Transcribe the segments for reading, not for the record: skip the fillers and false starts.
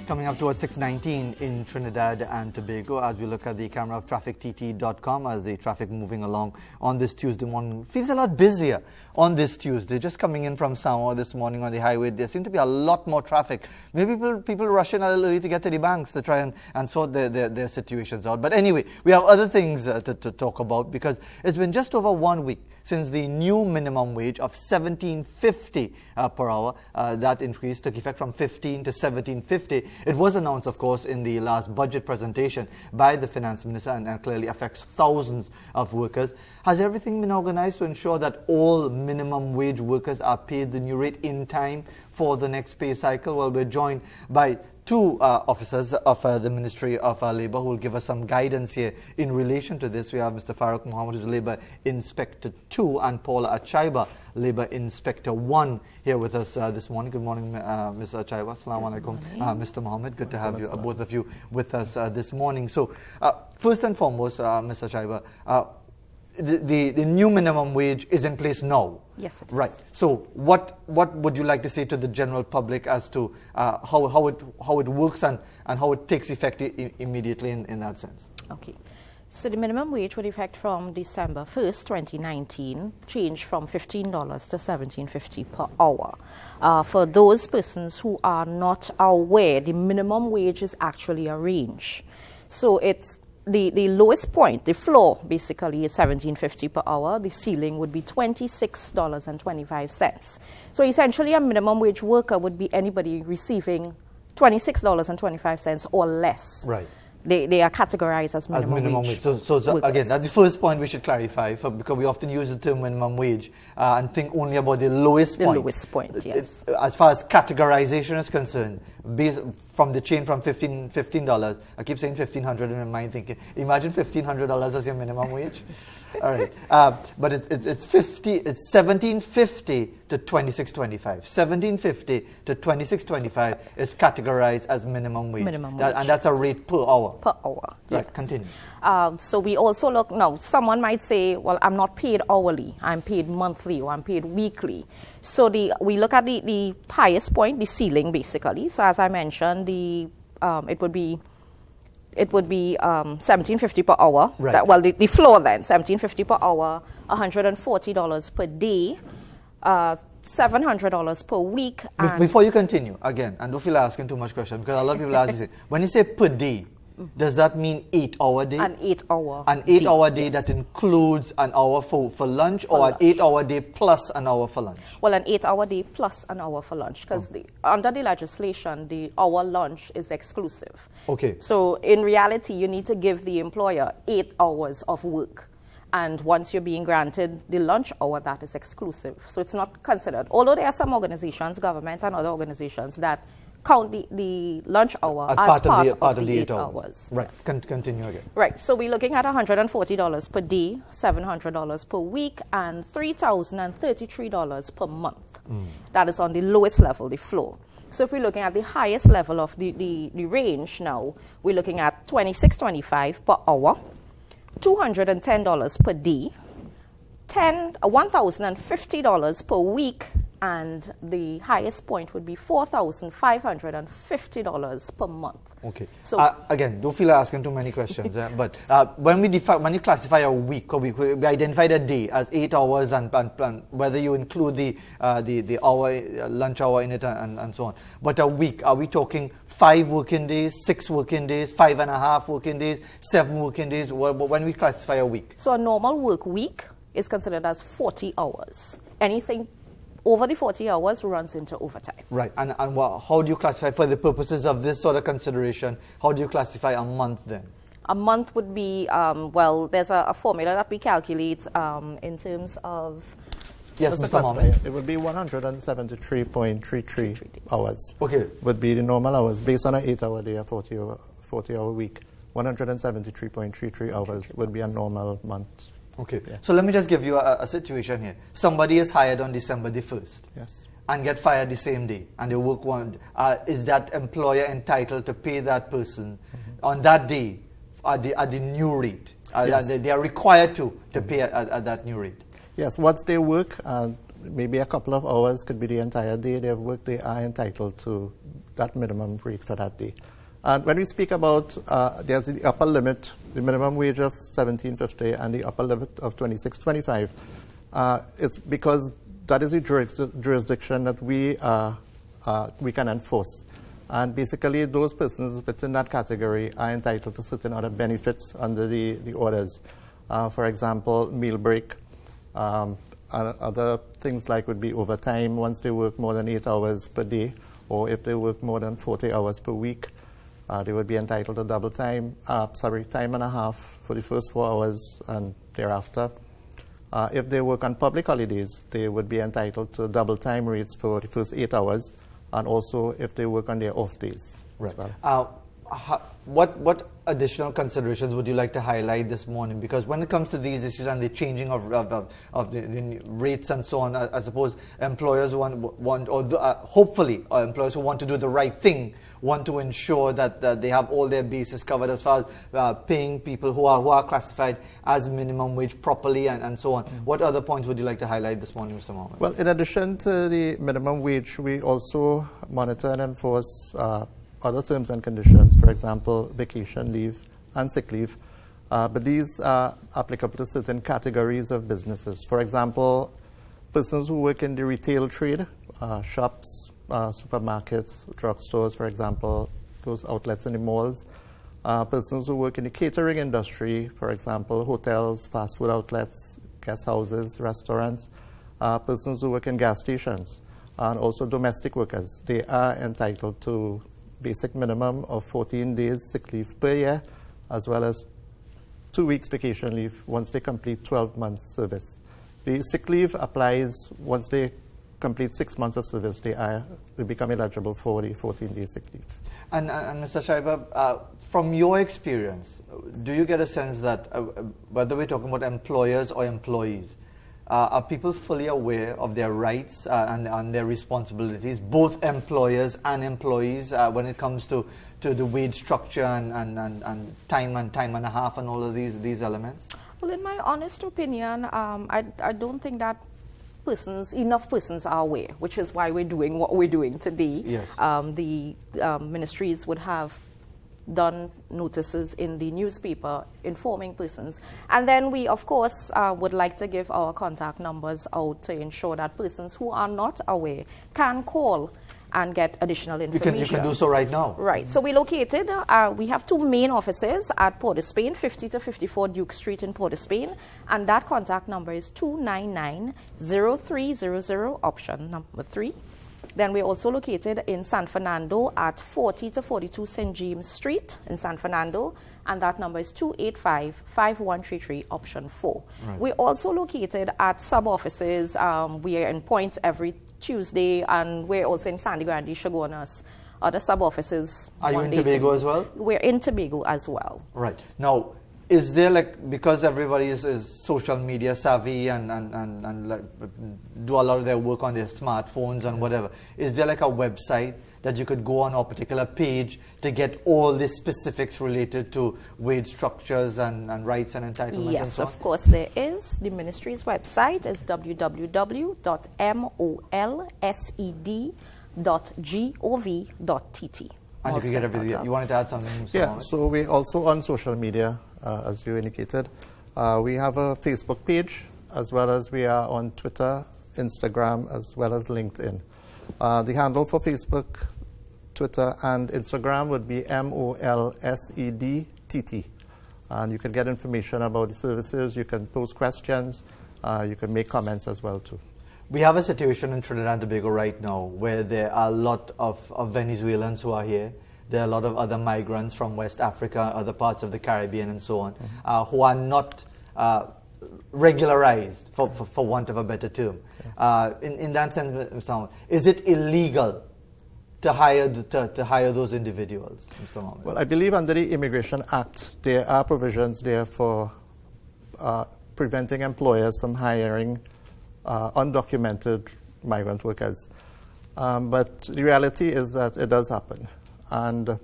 Coming up towards 6:19 in Trinidad and Tobago as we look at the camera of traffictt.com as the traffic moving along on this Tuesday morning. Feels a lot busier on this Tuesday. Just coming in from Samoa this morning on the highway, there seems to be a lot more traffic. Maybe people rush in a little early to get to the banks to try and sort their situations out. But anyway, we have other things to talk about because it's been just over 1 week since the new minimum wage of $17.50 per hour, that increase took effect from $15 to $17.50. It was announced, of course, in the last budget presentation by the finance minister and clearly affects thousands of workers. Has everything been organized to ensure that all minimum wage workers are paid the new rate in time for the next pay cycle? Well, we're joined by two officers of the Ministry of Labour who will give us some guidance here in relation to this. We have Mr. Farooq Mohammed, who's Labour Inspector 2, and Paula Achaiba, Labour Inspector 1, here with us this morning. Good morning, Ms. Achaiba. Assalamu alaikum. Mr. Mohammed, good to have you, both of you with us this morning. So, first and foremost, Ms. Achaiba, the new minimum wage is in place now. Yes, it is. Right. So what would you like to say to the general public as to how it works and how it takes effect immediately in that sense? Okay. So the minimum wage would effect from December 1st, 2019, change from $15 to $17.50 per hour. For those persons who are not aware, the minimum wage is actually a range. So it's the lowest point, the floor, basically, is $17.50 per hour. The ceiling would be $26.25. So essentially, a minimum wage worker would be anybody receiving $26.25 or less. Right. They are categorized as minimum wage. So again, that's the first point we should clarify, because we often use the term minimum wage and think only about the lowest point. The lowest point, yes. As far as categorization is concerned, based from the chain from $15, I keep saying $1,500 in my mind thinking, imagine $1,500 as your minimum wage. All right, but it's $17.50 to $26.25. $17.50 to $26.25 is categorized as minimum wage. Minimum wage, and that's a rate per hour. Per hour. Right. Yes. Continue. So we also look now. Someone might say, "Well, I'm not paid hourly. I'm paid monthly, or I'm paid weekly." So we look at the highest point, the ceiling, basically. So as I mentioned, it would be $17.50 per hour. Right. The floor then, $17.50 per hour, $140 per day, $700 per week. Before you continue, again, and don't feel asking too much questions, because a lot of people ask this, when you say per day, does that mean 8-hour day? An 8-hour An 8-hour day, yes. That includes an hour for lunch, or an 8-hour day plus an hour for lunch? Well, an 8-hour day plus an hour for lunch, because under the legislation, the hour lunch is exclusive. Okay. So in reality, you need to give the employer 8 hours of work. And once you're being granted the lunch hour, that is exclusive. So it's not considered. Although there are some organizations, government and other organizations, that count the lunch hour as part of the 8 hours. Right. Yes. Continue again. Right. So we're looking at $140 per day, $700 per week, and $3,033 per month. That is on the lowest level, the floor. So if we're looking at the highest level of the range now, we're looking at $26.25 per hour, $210 per day, $1,050 per week, and the highest point would be $4,550 per month. Okay. So again, don't feel like asking too many questions. But when you classify a week, or we identify a day as 8 hours, and whether you include the hour lunch hour in it and so on. But a week, are we talking 5 working days, 6 working days, 5.5 working days, 7 working days? When we classify a week, so a normal work week is considered as 40 hours. Anything over the 40 hours runs into overtime. Right. And how do you classify, for the purposes of this sort of consideration, how do you classify a month then? A month would be, there's a formula that we calculate in terms of... Yes, Mr. Mohammed. It would be 173.33 hours. Okay. Would be the normal hours, based on an 8-hour day, a 40-hour week. 173.33 hours would be a normal month. Okay. Yeah. So let me just give you a situation here. Somebody is hired on December the 1st. Yes. And get fired the same day, and they work one. Is that employer entitled to pay that person on that day at the new rate? Yes. They are required to pay at that new rate. Yes. Once they work, maybe a couple of hours, could be the entire day they've worked, they are entitled to that minimum rate for that day. And when we speak about, there's the upper limit, the minimum wage of $17.50 and the upper limit of $26.25, it's because that is the jurisdiction that we can enforce. And basically, those persons within that category are entitled to certain other benefits under the orders. For example, meal break, other things like would be overtime once they work more than 8 hours per day, or if they work more than 40 hours per week. They would be entitled to double time, time and a half for the first 4 hours and thereafter. If they work on public holidays, they would be entitled to double time rates for the first 8 hours, and also if they work on their off days as well. What additional considerations would you like to highlight this morning? Because when it comes to these issues and the changing of the rates and so on, I suppose employers hopefully employers who want to do the right thing want to ensure that they have all their bases covered as far as paying people who are classified as minimum wage properly and so on. What other points would you like to highlight this morning, Mr. Mohammed? Well, in addition to the minimum wage, we also monitor and enforce other terms and conditions, for example, vacation leave and sick leave. But these are applicable to certain categories of businesses. For example, persons who work in the retail trade, shops, supermarkets, drugstores, for example, those outlets in the malls. Persons who work in the catering industry, for example, hotels, fast food outlets, guest houses, restaurants. Persons who work in gas stations, and also domestic workers. They are entitled to basic minimum of 14 days sick leave per year, as well as 2 weeks vacation leave once they complete 12 months service. The sick leave applies once they complete 6 months of service. They become eligible for the 14-day sick leave. And Mr. Shaiba, from your experience, do you get a sense that whether we're talking about employers or employees, are people fully aware of their rights and their responsibilities, both employers and employees, when it comes to the wage structure and time and a half and all of these elements? Well, in my honest opinion, I don't think that enough persons are aware, which is why we're doing what we're doing today. Yes. The ministries would have done notices in the newspaper informing persons. And then we, of course, would like to give our contact numbers out to ensure that persons who are not aware can call and get additional information. You can do so right now. Right. So we located, we have two main offices at Port of Spain, 50 to 54 Duke Street in Port of Spain, and that contact number is 299-0300, option number 3. Then we're also located in San Fernando at 40 to 42 St. James Street in San Fernando, and that number is 285-5133, option 4. Right. We're also located at sub-offices. We are in Point every Tuesday, and we're also in Sandy Grande, Chaguanas, other sub-offices. Are you in Tobago as well? We're in Tobago as well. Right. Now, is there because everybody is social media savvy and do a lot of their work on their smartphones and whatever, is there a website that you could go on, or a particular page to get all the specifics related to wage structures and rights and entitlements? Yes, and so on? of course there is. The ministry's website is www.molsed.gov.tt. And you can get everything. You wanted to add something, Mr. Yeah, Mohammed? so we're also on social media, as you indicated. We have a Facebook page, as well as we are on Twitter, Instagram, as well as LinkedIn. The handle for Facebook, Twitter, and Instagram would be MOLSEDTT. And you can get information about the services, you can post questions, you can make comments as well too. We have a situation in Trinidad and Tobago right now where there are a lot of Venezuelans who are here. There are a lot of other migrants from West Africa, other parts of the Caribbean and so on, who are not regularized, for want of a better term. In that sense, Mr. Mohammed, is it illegal to hire those individuals, Mr. Mohammed? Well, I believe under the Immigration Act, there are provisions there for preventing employers from hiring undocumented migrant workers. But the reality is that it does happen. And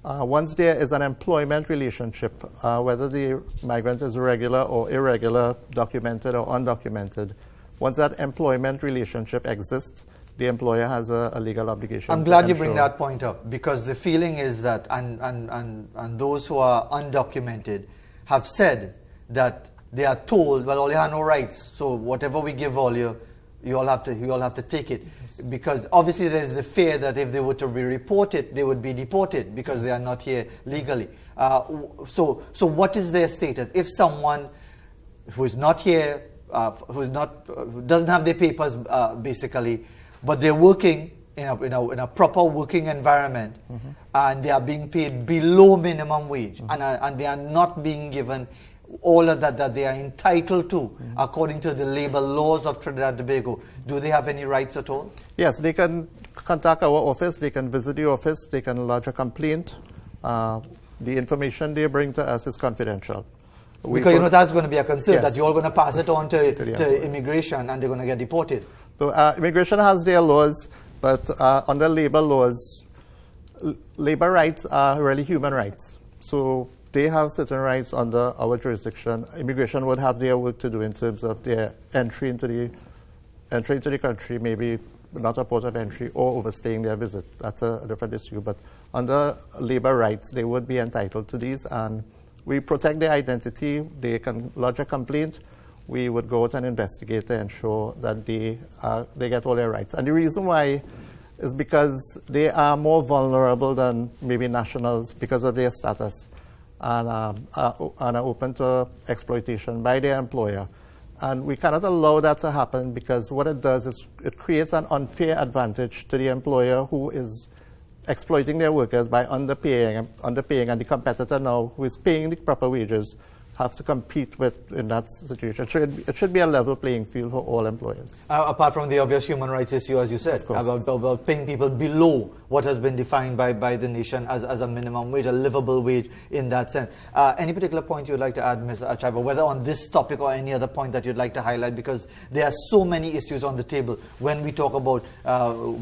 once there is an employment relationship, whether the migrant is regular or irregular, documented or undocumented, once that employment relationship exists, the employer has a legal obligation. I'm glad you bring that point up, because the feeling is that, and those who are undocumented have said that they are told, well, all you have no rights, so whatever we give all you all have to take it. Yes. Because obviously there's the fear that if they were to be reported, they would be deported because they are not here legally. So what is their status? If someone who is not here, who doesn't have their papers basically, but they're working in a proper working environment, and they are being paid below minimum wage, and they are not being given all of that they are entitled to according to the labor laws of Trinidad and Tobago, do they have any rights at all? Yes, they can contact our office, they can visit the office, they can lodge a complaint. The information they bring to us is confidential. Because that's going to be a concern, yes, that you're going to pass it on to immigration and they're going to get deported. So immigration has their laws, but under labor laws, labor rights are really human rights. So they have certain rights under our jurisdiction. Immigration would have their work to do in terms of their entry into the country, maybe not a port of entry, or overstaying their visit. That's a different issue. But under labor rights, they would be entitled to these, and we protect their identity. They can lodge a complaint. We would go out and investigate to ensure that they get all their rights. And the reason why is because they are more vulnerable than maybe nationals because of their status, and are open to exploitation by their employer. And we cannot allow that to happen, because what it does is it creates an unfair advantage to the employer who is exploiting their workers by underpaying, and the competitor now, who is paying the proper wages, have to compete with in that situation. It should be a level playing field for all employers. Apart from the obvious human rights issue, as you said, about paying people below what has been defined by the nation as a minimum wage, a livable wage in that sense. Any particular point you'd like to add, Ms. Achaiba, whether on this topic or any other point that you'd like to highlight, because there are so many issues on the table when we talk about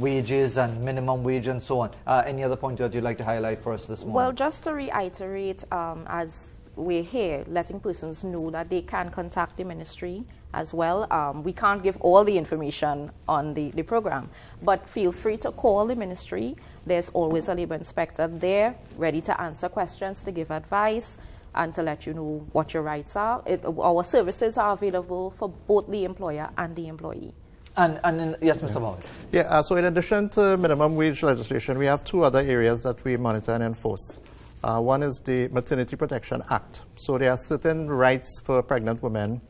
wages and minimum wage and so on. Any other point that you'd like to highlight for us this morning? Well, just to reiterate, as we're here letting persons know that they can contact the ministry as well. We can't give all the information on the program, but feel free to call the ministry. There's always a labor inspector there ready to answer questions, to give advice, and to let you know what your rights are. Our services are available for both the employer and the employee. Yes, Mr. Mohammed. Yeah, so in addition to minimum wage legislation, we have two other areas that we monitor and enforce. One is the Maternity Protection Act. So there are certain rights for pregnant women.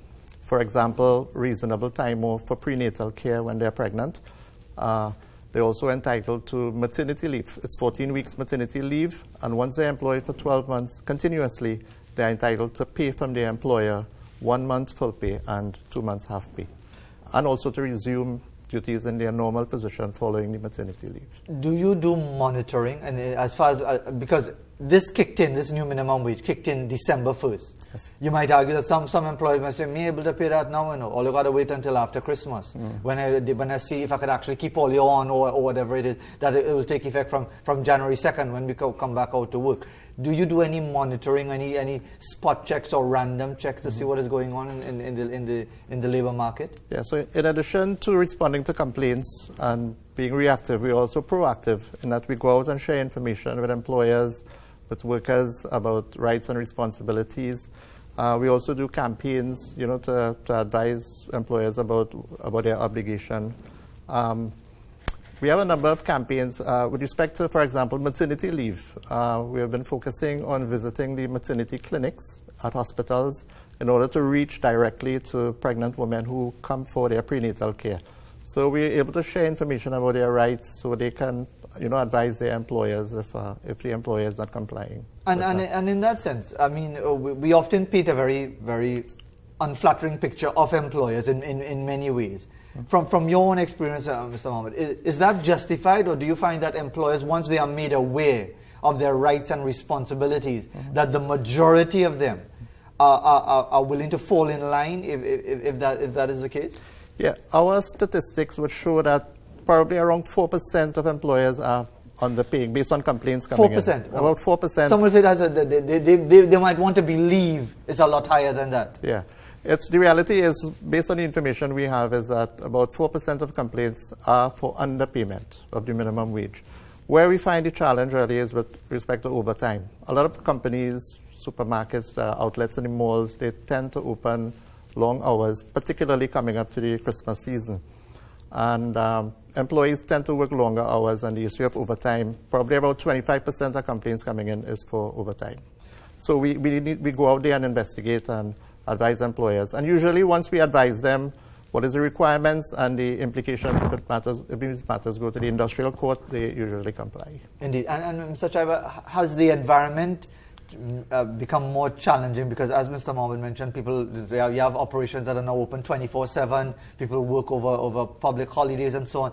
For example, reasonable time off for prenatal care when they're pregnant. They're also entitled to maternity leave. It's 14 weeks maternity leave, and once they're employed for 12 months continuously, they're entitled to pay from their employer 1 month full pay and 2 months half pay, and also to resume duties in their normal position following the maternity leave. Do you do monitoring? And as far as because this new minimum wage kicked in December 1st. Yes. You might argue that some employers might say, me able to pay that now, all you got to wait until after Christmas. When I see if I could actually keep all you on or whatever it is, that it will take effect from January 2nd when we come back out to work. Do you do any monitoring, any spot checks or random checks to see what is going on in the labor market? Yeah, so in addition to responding to complaints and being reactive, we're also proactive in that we go out and share information with employers, with workers about rights and responsibilities. We also do campaigns, to advise employers about their obligation. We have a number of campaigns with respect to, for example, maternity leave. We have been focusing on visiting the maternity clinics at hospitals in order to reach directly to pregnant women who come for their prenatal care. So we're able to share information about their rights so they can advise their employers if the employer is not complying. And in that sense, I mean, we often paint a very, very unflattering picture of employers in many ways. From your own experience, Mr. Mohammed, is that justified, or do you find that employers, once they are made aware of their rights and responsibilities, that the majority of them are willing to fall in line if that is the case? Yeah, our statistics would show that probably around 4% of employers are underpaying based on complaints coming 4%? in. About 4%. Someone said they might want to believe it's a lot higher than that. Yeah. The reality is, based on the information we have, is that about 4% of complaints are for underpayment of the minimum wage. Where we find the challenge really is with respect to overtime. A lot of companies, supermarkets, outlets in the malls, they tend to open long hours, particularly coming up to the Christmas season. And employees tend to work longer hours, and the issue of overtime, probably about 25% of complaints coming in is for overtime. So we go out there and investigate and advise employers. And usually once we advise them what is the requirements and the implications, if these matters go to the industrial court, they usually comply. Indeed. And Mr. Chaiba, has the environment become more challenging? Because as Mr. Mohammed mentioned, you have operations that are now open 24/7, people work over public holidays and so on.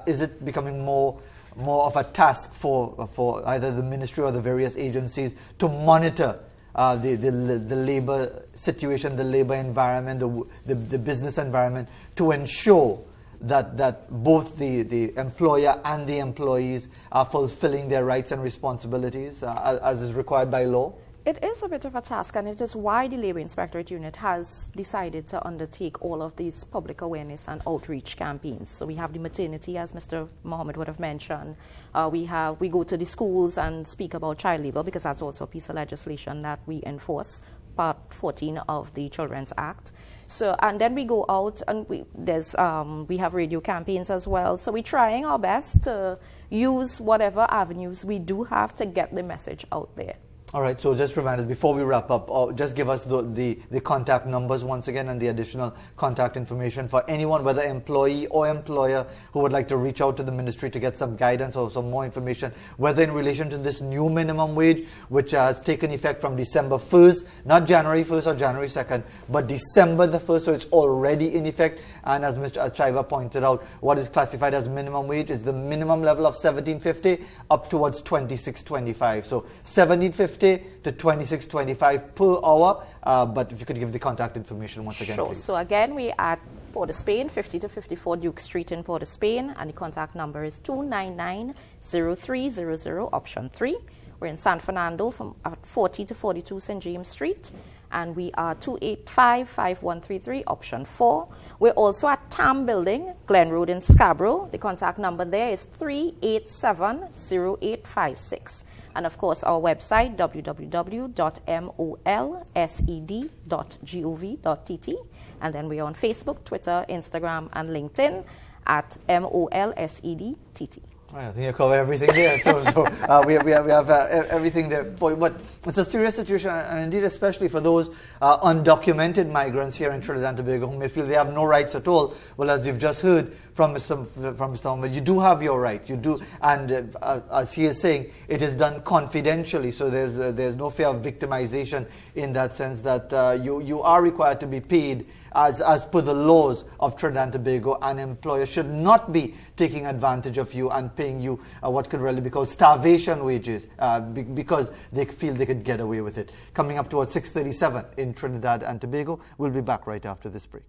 Is it becoming more of a task for either the ministry or the various agencies to monitor the labor situation, the labor environment, the business environment, to ensure that both the employer and the employees are fulfilling their rights and responsibilities as is required by law? It is a bit of a task, and it is why the Labour Inspectorate Unit has decided to undertake all of these public awareness and outreach campaigns. So we have the maternity, as Mr. Mohammed would have mentioned. We go to the schools and speak about child labour, because that's also a piece of legislation that we enforce, Part 14 of the Children's Act. So, and then we go out and we have radio campaigns as well. So we're trying our best to use whatever avenues we do have to get the message out there. All right, so just remind us, before we wrap up, just give us the contact numbers once again and the additional contact information for anyone, whether employee or employer, who would like to reach out to the ministry to get some guidance or some more information, whether in relation to this new minimum wage, which has taken effect from December 1st, not January 1st or January 2nd, but December the 1st, so it's already in effect. And as Mr. Chaiba pointed out, what is classified as minimum wage is the minimum level of $17.50 up towards $26.25. So $17.50 to $26.25 per hour. But if you could give the contact information once again, sure. Please. So again, we're at Port of Spain, 50 to 54 Duke Street in Port of Spain, and the contact number is 299-0300, option 3. We're in San Fernando from 40 to 42 St. James Street, and we are 285-5133, option 4. We're also at TAM Building, Glen Road in Scarborough. The contact number there is 387-0856. And of course, our website, www.molsed.gov.tt. And then we're on Facebook, Twitter, Instagram, and LinkedIn at MOLSEDTT. I think you cover everything there. So we have everything there for you. But it's a serious situation, and indeed, especially for those undocumented migrants here in Trinidad and Tobago who may feel they have no rights at all. Well, as you've just heard from Mr. Mohammed, you do have your rights. You do, and as he is saying, it is done confidentially. So there's no fear of victimization in that sense, that you are required to be paid as per the laws of Trinidad and Tobago. An employer should not be taking advantage of you and paying you what could really be called starvation wages because they feel they could get away with it. Coming up towards 6:37 in Trinidad and Tobago. We'll be back right after this break.